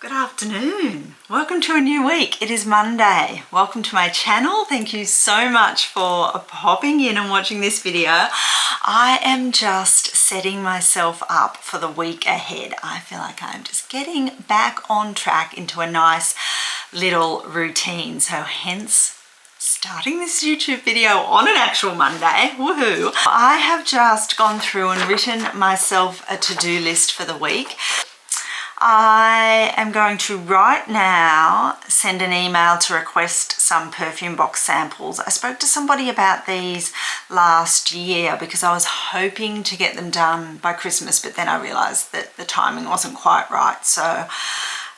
Good afternoon. Welcome to a new week. It is Monday. Welcome to my channel. Thank you so much for popping in and watching this video. I am just setting myself up for the week ahead. I feel like I'm just getting back on track into a nice little routine. So hence starting this YouTube video on an actual Monday. Woohoo! I have just gone through and written myself a to-do list for the week. I am going to right now send an email to request some perfume box samples. I spoke to somebody about these last year because I was hoping to get them done by Christmas, but then I realized that the timing wasn't quite right. So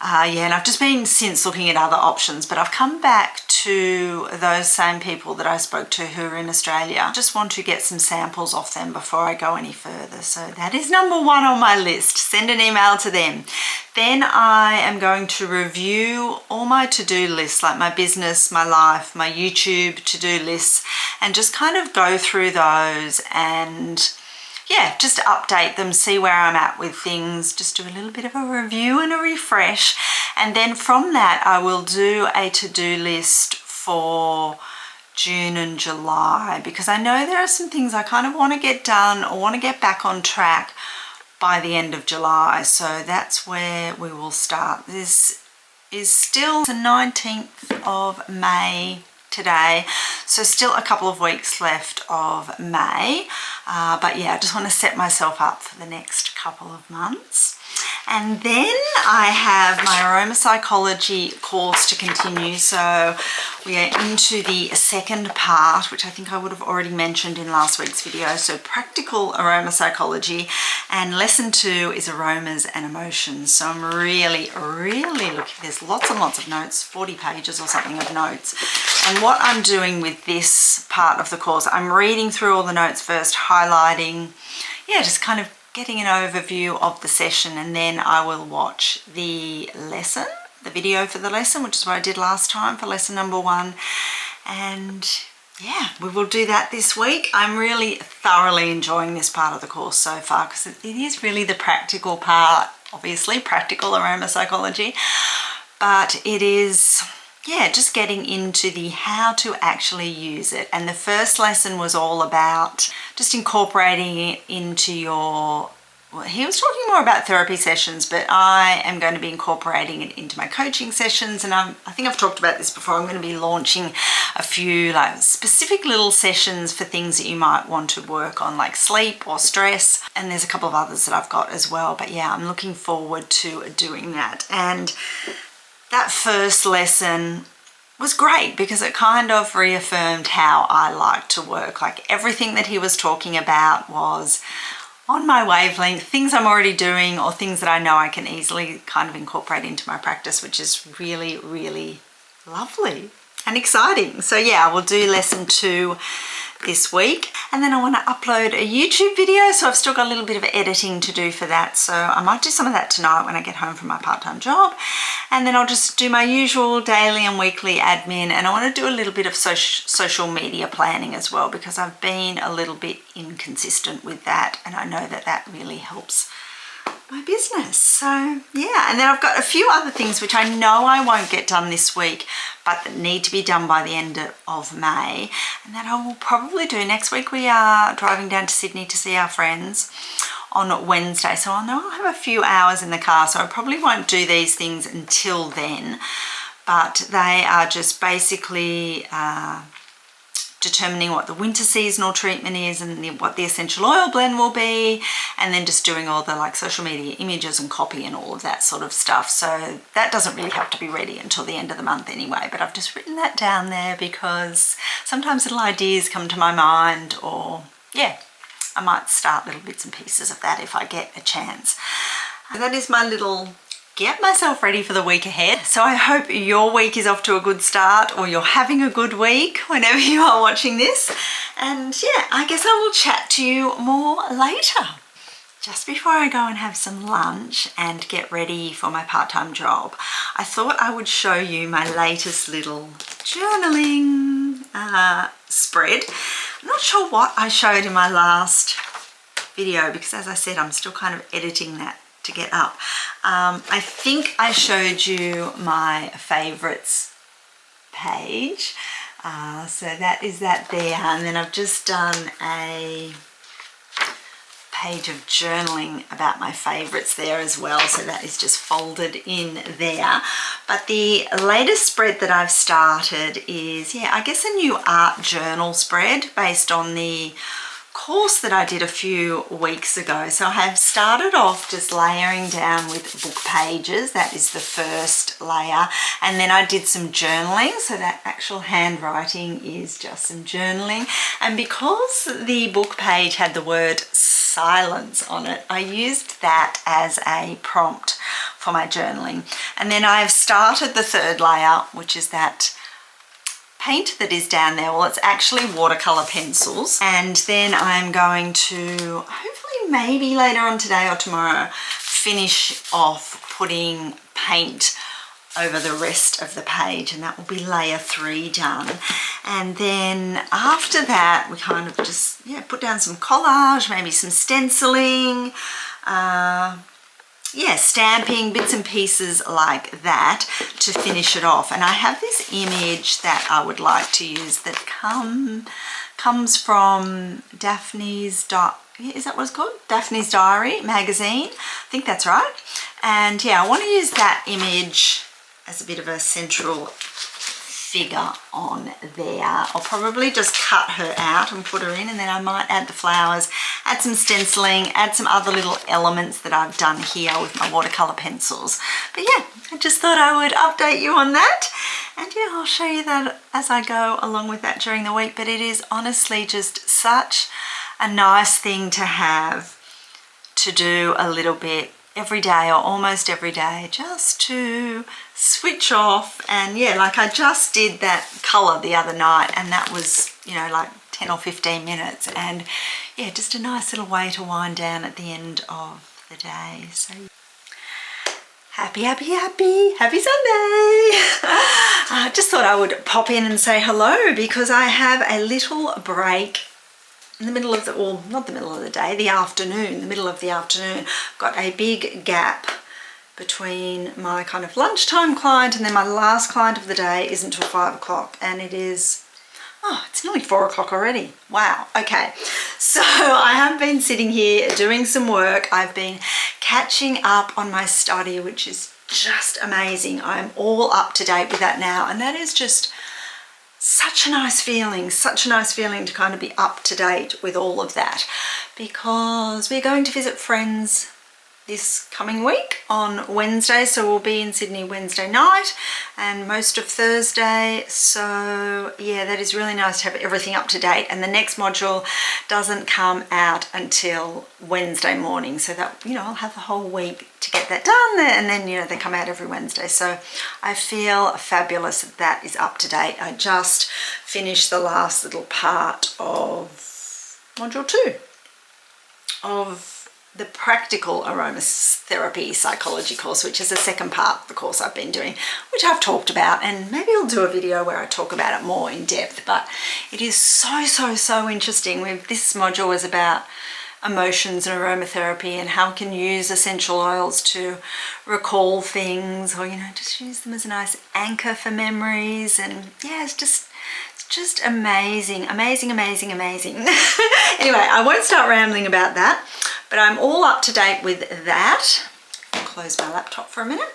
yeah, and I've just been since looking at other options, but I've come back to those same people that I spoke to who are in Australia. I just want to get some samples off them before I go any further. So that is number one on my list. Send an email to them. Then I am going to review all my to-do lists, like my business, my life, my YouTube to-do lists, and just kind of go through those and yeah, just update them, see where I'm at with things, just do a little bit of a review and a refresh. And then from that, I will do a to-do list for June and July, because I know there are some things I kind of want to get done or want to get back on track by the end of July. So that's where we will start. This is still the 19th of May today, so still a couple of weeks left of May, but yeah, I just want to set myself up for the next couple of months. And then I have my aroma psychology course to continue. So we are into the second part, which I think I would have already mentioned in last week's video. So practical aroma psychology, and lesson 2 is aromas and emotions. So I'm really looking, there's lots and lots of notes, 40 pages or something of notes. And what I'm doing with this part of the course, I'm reading through all the notes first, highlighting, yeah, just kind of getting an overview of the session, and then I will watch the lesson, the video for the lesson, which is what I did last time for lesson number 1. And yeah, we will do that this week. I'm really thoroughly enjoying this part of the course so far because it is really the practical part, obviously, practical aroma psychology, but it is, yeah, just getting into the how to actually use it. And the first lesson was all about just incorporating it into your, well, he was talking more about therapy sessions, but I am going to be incorporating it into my coaching sessions. And I think I've talked about this before. I'm going to be launching a few like specific little sessions for things that you might want to work on, like sleep or stress. And there's a couple of others that I've got as well. But yeah, I'm looking forward to doing that. And that first lesson was great because it kind of reaffirmed how I like to work. Like everything that he was talking about was on my wavelength, things I'm already doing or things that I know I can easily kind of incorporate into my practice, which is really lovely and exciting. So yeah, we'll do lesson 2 this week, and then I want to upload a YouTube video, so I've still got a little bit of editing to do for that. So I might do some of that tonight when I get home from my part-time job, and then I'll just do my usual daily and weekly admin, and I want to do a little bit of social media planning as well, because I've been a little bit inconsistent with that, and I know that that really helps my business. So yeah, and then I've got a few other things which I know I won't get done this week, but that need to be done by the end of May, and that I will probably do next week. We are driving down to Sydney to see our friends on Wednesday, so I know I'll have a few hours in the car, so I probably won't do these things until then, but they are just basically determining what the winter seasonal treatment is and what the essential oil blend will be, and then just doing all the like social media images and copy and all of that sort of stuff. So that doesn't really have to be ready until the end of the month anyway, but I've just written that down there because sometimes little ideas come to my mind, or yeah, I might start little bits and pieces of that if I get a chance. So that is my little get myself ready for the week ahead. So I hope your week is off to a good start, or you're having a good week whenever you are watching this. And yeah, I guess I will chat to you more later. Just before I go and have some lunch and get ready for my part-time job, I thought I would show you my latest little journaling spread. I'm not sure what I showed in my last video because, as I said, I'm still kind of editing that to get up. I think I showed you my favorites page. So that is that there, and then I've just done a page of journaling about my favorites there as well, so that is just folded in there. But the latest spread that I've started is, yeah, I guess a new art journal spread based on the course that I did a few weeks ago. So I have started off just layering down with book pages. That is the first layer, and then I did some journaling, so that actual handwriting is just some journaling. And because the book page had the word silence on it, I used that as a prompt for my journaling. And then I've started the third layer, which is that paint that is down there. Well, it's actually watercolor pencils, and then I'm going to hopefully maybe later on today or tomorrow finish off putting paint over the rest of the page, and that will be layer 3 done. And then after that we kind of just put down some collage, maybe some stenciling, stamping, bits and pieces like that to finish it off. And I have this image that I would like to use that comes from Daphne's is that what it's called? Daphne's Diary magazine. I think that's right. And yeah, I want to use that image as a bit of a central figure on there. I'll probably just cut her out and put her in, and then I might add the flowers, add some stenciling, add some other little elements that I've done here with my watercolor pencils. But yeah, I just thought I would update you on that, and yeah, I'll show you that as I go along with that during the week. But it is honestly just such a nice thing to have to do a little bit every day, or almost every day, just to switch off. And yeah, like I just did that color the other night, and that was, you know, like 10 or 15 minutes, and yeah, just a nice little way to wind down at the end of the day. So happy Sunday. I just thought I would pop in and say hello, because I have a little break in the middle of the, well, not the middle of the day, the afternoon, the middle of the afternoon. I've got a big gap between my kind of lunchtime client and then my last client of the day isn't until 5 o'clock, and it is, oh, it's nearly 4 o'clock already. Wow. Okay. So I have been sitting here doing some work. I've been catching up on my study, which is just amazing. I'm all up to date with that now, and that is just such a nice feeling to kind of be up to date with all of that, because we're going to visit friends this coming week on Wednesday. So we'll be in Sydney Wednesday night and most of Thursday. So yeah, that is really nice to have everything up to date, and the next module doesn't come out until Wednesday morning, so that, you know, I'll have the whole week to get that done, and then, you know, they come out every Wednesday. So I feel fabulous that that is up to date. I just finished the last little part of module 2 of the practical aromatherapy psychology course, which is the second part of the course I've been doing, which I've talked about, and maybe I'll do a video where I talk about it more in depth. But it is so interesting. This module is about emotions and aromatherapy, and how we can use essential oils to recall things, or, you know, just use them as a nice anchor for memories. And yeah, it's just amazing. Anyway, I won't start rambling about that, but I'm all up to date with that. I'll close my laptop for a minute.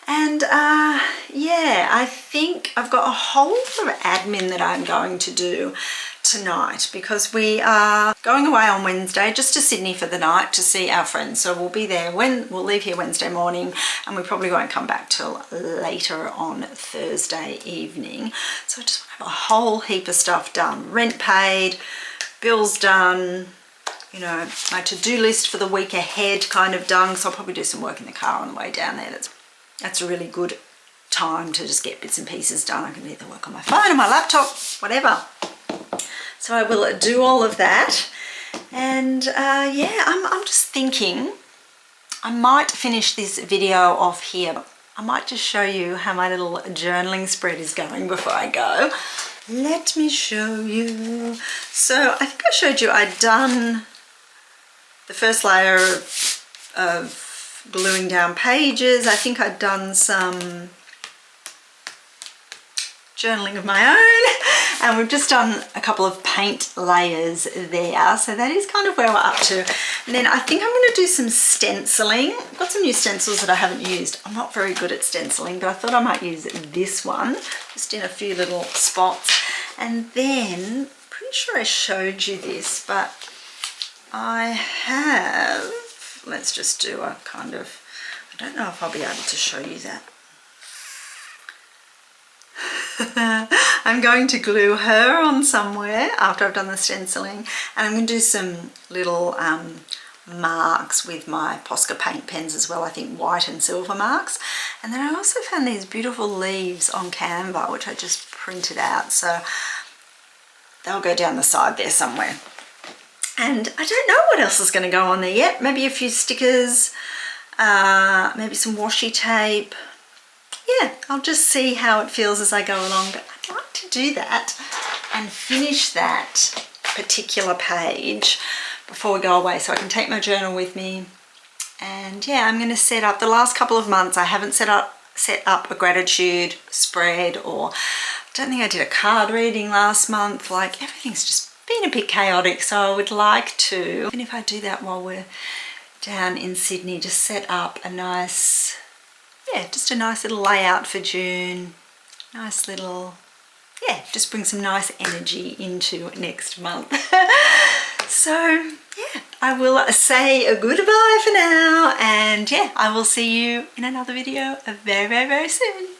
And yeah, I think I've got a whole lot of admin that I'm going to do tonight, because we are going away on Wednesday just to Sydney for the night to see our friends. So we'll be there we'll leave here Wednesday morning, and we probably won't come back till later on Thursday evening. So I just want to have a whole heap of stuff done. Rent paid, bills done, you know, my to-do list for the week ahead kind of done. So I'll probably do some work in the car on the way down there. That's a really good time to just get bits and pieces done. I can either work on my phone or my laptop, whatever. So I will do all of that. And yeah, I'm just thinking I might finish this video off here. I might just show you how my little journaling spread is going before I go. Let me show you. So I think I showed you I'd done the first layer of gluing down pages. I think I'd done some journaling of my own, and we've just done a couple of paint layers there, so that is kind of where we're up to. And then I think I'm going to do some stenciling. I've got some new stencils that I haven't used. I'm not very good at stenciling, but I thought I might use this one just in a few little spots. And then, pretty sure I showed you this, but I have, let's just do a kind of, I don't know if I'll be able to show you that. I'm going to glue her on somewhere after I've done the stenciling, and I'm going to do some little marks with my Posca paint pens as well, I think white and silver marks. And then I also found these beautiful leaves on Canva, which I just printed out, so they'll go down the side there somewhere. And I don't know what else is going to go on there yet. Maybe a few stickers, maybe some washi tape. Yeah, I'll just see how it feels as I go along, but I'd like to do that and finish that particular page before we go away so I can take my journal with me. And yeah, I'm going to set up, the last couple of months I haven't set up a gratitude spread, or I don't think I did a card reading last month. Like, everything's just been a bit chaotic, so I would like to, even if I do that while we're down in Sydney, just set up a nice, yeah, just a nice little layout for June. Nice little, yeah, just bring some nice energy into next month. So yeah, I will say a goodbye for now, and yeah, I will see you in another video very, very, very soon.